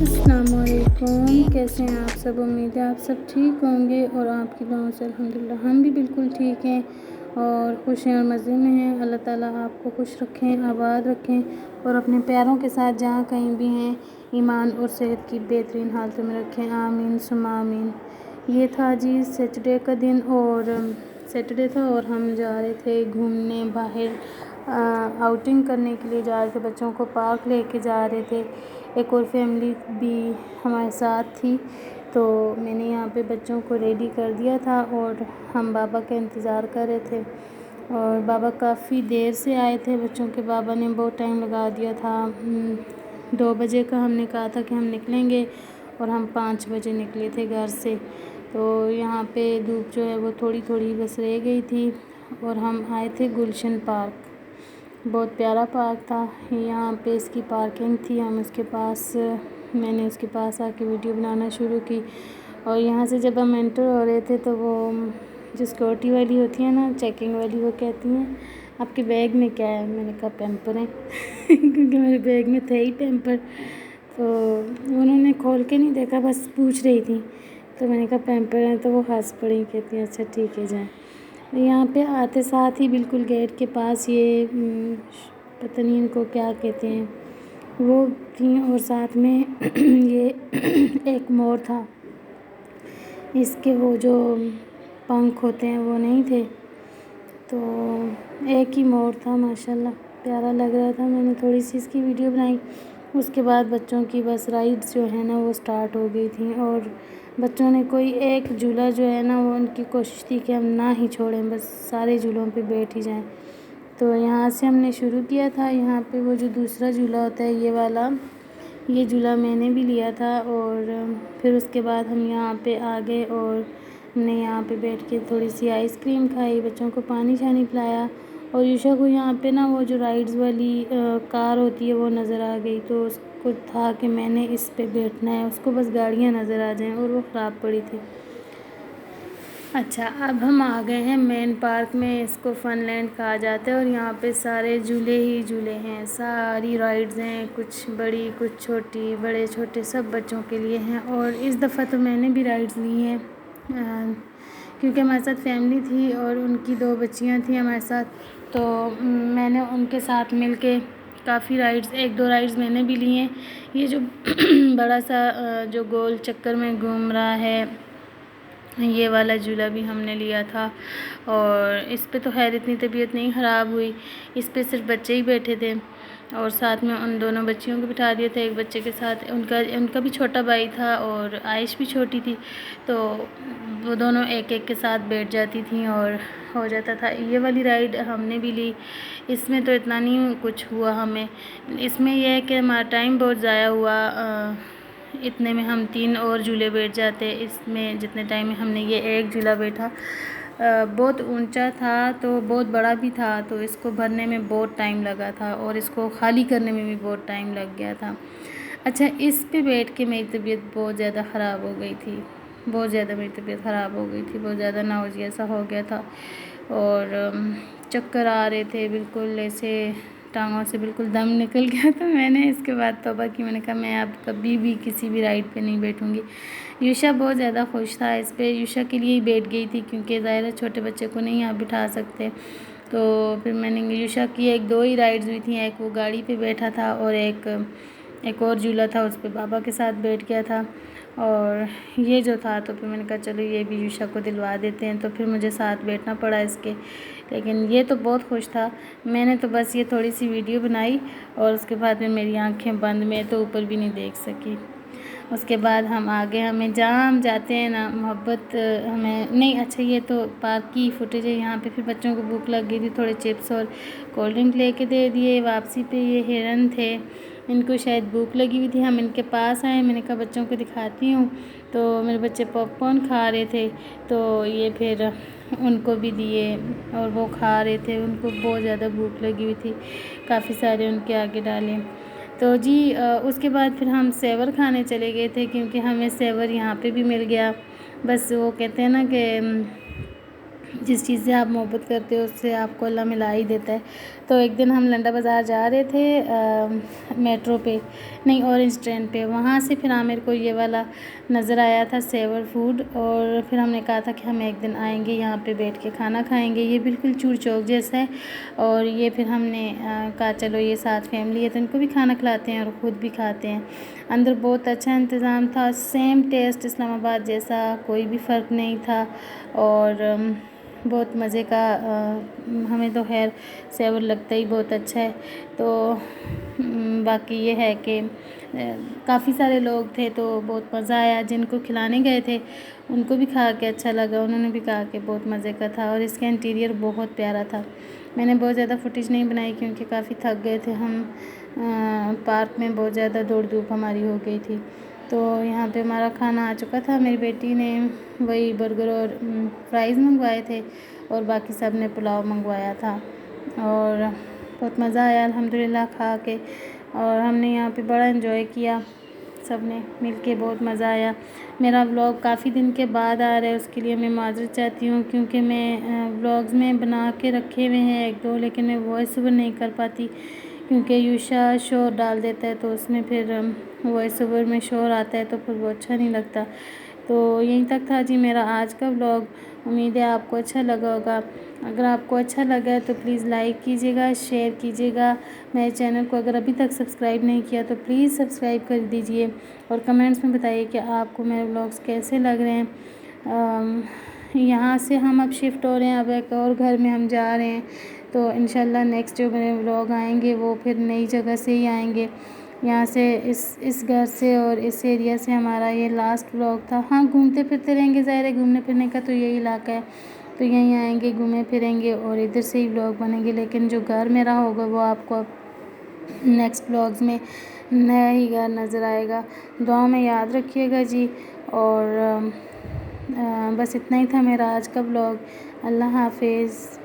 अस्सलामुअलैकुम, कैसे हैं आप सब। उम्मीद है आप सब ठीक होंगे और आपकी दुआओं से अल्हम्दुलिल्लाह हम भी बिल्कुल ठीक हैं और खुश हैं और मज़े में हैं। अल्लाह ताला आपको खुश रखें, आबाद रखें और अपने प्यारों के साथ जहाँ कहीं भी हैं ईमान और सेहत की बेहतरीन हालतों में रखें। आमीन सुम्मा आमीन। ये था जी सैटरडे का दिन और सैटरडे था और हम जा रहे थे घूमने बाहर, आउटिंग करने के लिए जा रहे थे। बच्चों को पार्क लेके जा रहे थे। एक और फैमिली भी हमारे साथ थी, तो मैंने यहाँ पे बच्चों को रेडी कर दिया था और हम बाबा का इंतज़ार कर रहे थे। और बाबा काफ़ी देर से आए थे। बच्चों के बाबा ने बहुत टाइम लगा दिया था। 2 बजे का हमने कहा था कि हम निकलेंगे और हम 5 बजे निकले थे घर से। तो यहाँ पे धूप जो है वो थोड़ी थोड़ी बस रह गई थी और हम आए थे गुलशन पार्क। बहुत प्यारा पार्क था। यहाँ पे इसकी पार्किंग थी। हम मैंने उसके पास आके वीडियो बनाना शुरू की और यहाँ से जब हम एंटर हो रहे थे तो वो जो सिक्योरिटी वाली होती है ना, चेकिंग वाली, वो कहती हैं आपके बैग में क्या है। मैंने कहा पैम्पर है क्योंकि मेरे बैग में थे ही पैम्पर। तो उन्होंने खोल के नहीं देखा, बस पूछ रही थी। तो मैंने कहा पैम्पर है, तो वो हंस पड़ी, कहती हैं अच्छा ठीक है जाए। यहाँ पे आते साथ ही बिल्कुल गेट के पास ये पता नहीं इनको क्या कहते हैं, वो थी और साथ में ये एक मोर था। इसके वो जो पंख होते हैं वो नहीं थे, तो एक ही मोर था। माशाल्लाह प्यारा लग रहा था। मैंने थोड़ी सी इसकी वीडियो बनाई। उसके बाद बच्चों की बस राइड्स जो है ना वो स्टार्ट हो गई थी और बच्चों ने कोई एक झूला जो है ना, वो उनकी कोशिश थी कि हम ना ही छोड़ें, बस सारे झूलों पे बैठ ही जाएं। तो यहाँ से हमने शुरू किया था। यहाँ पे वो जो दूसरा झूला होता है ये वाला, ये झूला मैंने भी लिया था और फिर उसके बाद हम यहाँ पे आ गए और हमने यहाँ पे बैठ के थोड़ी सी आइसक्रीम खाई, बच्चों को पानी शानी पिलाया। और यूशा को यहाँ पे ना वो जो राइड्स वाली कार होती है वो नज़र आ गई, तो उसको था कि मैंने इस पे बैठना है। उसको बस गाड़ियाँ नज़र आ जाएं और वो ख़राब पड़ी थी। अच्छा, अब हम आ गए हैं मेन पार्क में। इसको फनलैंड कहा जाता है और यहाँ पे सारे झूले ही झूले हैं, सारी राइड्स हैं, कुछ बड़ी कुछ छोटी, बड़े छोटे सब बच्चों के लिए हैं। और इस दफ़ा तो मैंने भी राइड्स ली हैं क्योंकि हमारे साथ फैमिली थी और उनकी 2 बच्चियाँ थी हमारे साथ, तो मैंने उनके साथ मिल के काफ़ी राइड्स, 1-2 राइड्स मैंने भी ली हैं। ये जो बड़ा सा जो गोल चक्कर में घूम रहा है, ये वाला झूला भी हमने लिया था। और इस पे तो खैर इतनी तबीयत नहीं ख़राब हुई, इस पे सिर्फ बच्चे ही बैठे थे और साथ में उन दोनों बच्चियों को बिठा दिया था। एक बच्चे के साथ उनका भी छोटा भाई था और आयश भी छोटी थी, तो वो दोनों एक एक के साथ बैठ जाती थी और हो जाता था। ये वाली राइड हमने भी ली। इसमें तो इतना नहीं कुछ हुआ हमें, इसमें यह है कि हमारा टाइम बहुत ज़ाया हुआ। इतने में हम 3 और झूले बैठ जाते। इसमें जितने टाइम में हमने ये एक झूला बैठा, बहुत ऊंचा था तो बहुत बड़ा भी था, तो इसको भरने में बहुत टाइम लगा था और इसको खाली करने में भी बहुत टाइम लग गया था। अच्छा, इस पे बैठ के मेरी तबीयत बहुत ज़्यादा ख़राब हो गई थी, बहुत ज़्यादा मेरी तबीयत ख़राब हो गई थी, बहुत ज़्यादा नाउज़िया सा हो गया था और चक्कर आ रहे थे, बिल्कुल ऐसे टांगों से बिल्कुल दम निकल गया। तो मैंने इसके बाद तौबा की, मैंने कहा मैं अब कभी भी किसी भी राइड पे नहीं बैठूंगी। यूशा बहुत ज़्यादा खुश था इस पे, यूशा के लिए ही बैठ गई थी क्योंकि ज़ाहिर है छोटे बच्चे को नहीं आप बिठा सकते। तो फिर मैंने यूशा की 1-2 ही राइड्स हुई थी, एक वो गाड़ी पे बैठा था और एक और झूला था उस पर बाबा के साथ बैठ गया था और ये जो था, तो फिर मैंने कहा चलो ये भी यूशा को दिलवा देते हैं, तो फिर मुझे साथ बैठना पड़ा इसके। लेकिन ये तो बहुत खुश था। मैंने तो बस ये थोड़ी सी वीडियो बनाई और उसके बाद में मेरी आंखें बंद, में तो ऊपर भी नहीं देख सकी। उसके बाद हम आगे, हमें जहाँ हम जाते हैं ना मोहब्बत हमें नहीं। अच्छा, ये तो पार्क की फुटेज है। यहाँ पे फिर बच्चों को भूख लग गई थी, थोड़े चिप्स और कोल्ड ड्रिंक लेके दे दिए। वापसी पे ये हिरन थे, इनको शायद भूख लगी हुई थी, हम इनके पास आए। मैंने कहा बच्चों को दिखाती हूँ, तो मेरे बच्चे पॉपकॉर्न खा रहे थे, तो ये फिर उनको भी दिए और वो खा रहे थे। उनको बहुत ज़्यादा भूख लगी हुई थी, काफ़ी सारे उनके आगे डाले। तो जी उसके बाद फिर हम सेवर खाने चले गए थे क्योंकि हमें सेवर यहाँ पे भी मिल गया। बस वो कहते हैं ना कि جس چیز سے آپ محبت کرتے ہو اس سے آپ کو اللہ ملا ہی دیتا ہے۔ تو ایک دن ہم لنڈا بازار جا رہے تھے میٹرو پہ، نہیں اورنج ٹرین پہ، وہاں سے پھر عامر کو یہ والا نظر آیا تھا سیور فوڈ، اور پھر ہم نے کہا تھا کہ ہم ایک دن آئیں گے یہاں پہ بیٹھ کے کھانا کھائیں گے۔ یہ بالکل چور چوک جیسا ہے، اور یہ پھر ہم نے کہا چلو یہ ساتھ فیملی ہے تو ان کو بھی کھانا کھلاتے ہیں اور خود بھی کھاتے ہیں۔ اندر بہت اچھا انتظام تھا، سیم ٹیسٹ اسلام آباد جیسا، کوئی بھی فرق نہیں تھا، اور بہت مزے کا، ہمیں تو خیر سیور لگتا ہی بہت اچھا ہے۔ تو باقی یہ ہے کہ کافی سارے لوگ تھے تو بہت مزہ آیا، جن کو کھلانے گئے تھے ان کو بھی کھا کے اچھا لگا، انہوں نے بھی کہا کہ بہت مزے کا تھا، اور اس کا انٹیریئر بہت پیارا تھا۔ میں نے بہت زیادہ فوٹیج نہیں بنائی کیونکہ کافی تھک گئے تھے ہم، پارک میں بہت زیادہ دوڑ دھوپ ہماری ہو گئی تھی۔ تو یہاں پہ ہمارا کھانا آ چکا تھا، میری بیٹی نے وہی برگر اور فرائز منگوائے تھے، اور باقی سب نے پلاؤ منگوایا تھا، اور بہت مزہ آیا الحمدللہ کھا کے، اور ہم نے یہاں پہ بڑا انجوائے کیا، سب نے مل کے بہت مزہ آیا۔ میرا ولاگ کافی دن کے بعد آ رہا ہے، اس کے لیے میں معذرت چاہتی ہوں، کیونکہ میں ولاگز میں بنا کے رکھے ہوئے ہیں ایک دو، لیکن میں وائس اوور نہیں کر پاتی کیونکہ یوشا شور ڈال دیتا ہے تو اس میں پھر وائس اوور میں شور آتا ہے تو پھر وہ اچھا نہیں لگتا۔ تو یہیں تک تھا جی میرا آج کا ولاگ، امید ہے آپ کو اچھا لگا ہوگا۔ اگر آپ کو اچھا لگا ہے تو پلیز لائک کیجیے گا، شیئر کیجیے گا، میرے چینل کو اگر ابھی تک سبسکرائب نہیں کیا تو پلیز سبسکرائب کر دیجیے، اور کمنٹس میں بتائیے کہ آپ کو میرے ولاگز کیسے لگ رہے ہیں۔ یہاں سے ہم اب شفٹ ہو رہے ہیں، اب ایک اور گھر میں ہم جا رہے ہیں، تو انشاءاللہ نیکسٹ جو میرے ولاگ آئیں گے وہ پھر نئی جگہ سے ہی آئیں گے۔ یہاں سے اس گھر سے اور اس ایریا سے ہمارا یہ لاسٹ ولاگ تھا۔ ہاں گھومتے پھرتے رہیں گے، ظاہر ہے گھومنے پھرنے کا تو یہی علاقہ ہے، تو یہیں آئیں گے، گھومیں پھریں گے اور ادھر سے ہی ولاگ بنیں گے، لیکن جو گھر میرا ہوگا وہ آپ کو نیکسٹ ولاگز میں نیا ہی گھر نظر آئے گا۔ دعاؤں میں یاد رکھیے گا جی، اور بس اتنا ہی تھا میرا آج کا ولاگ۔ اللہ حافظ۔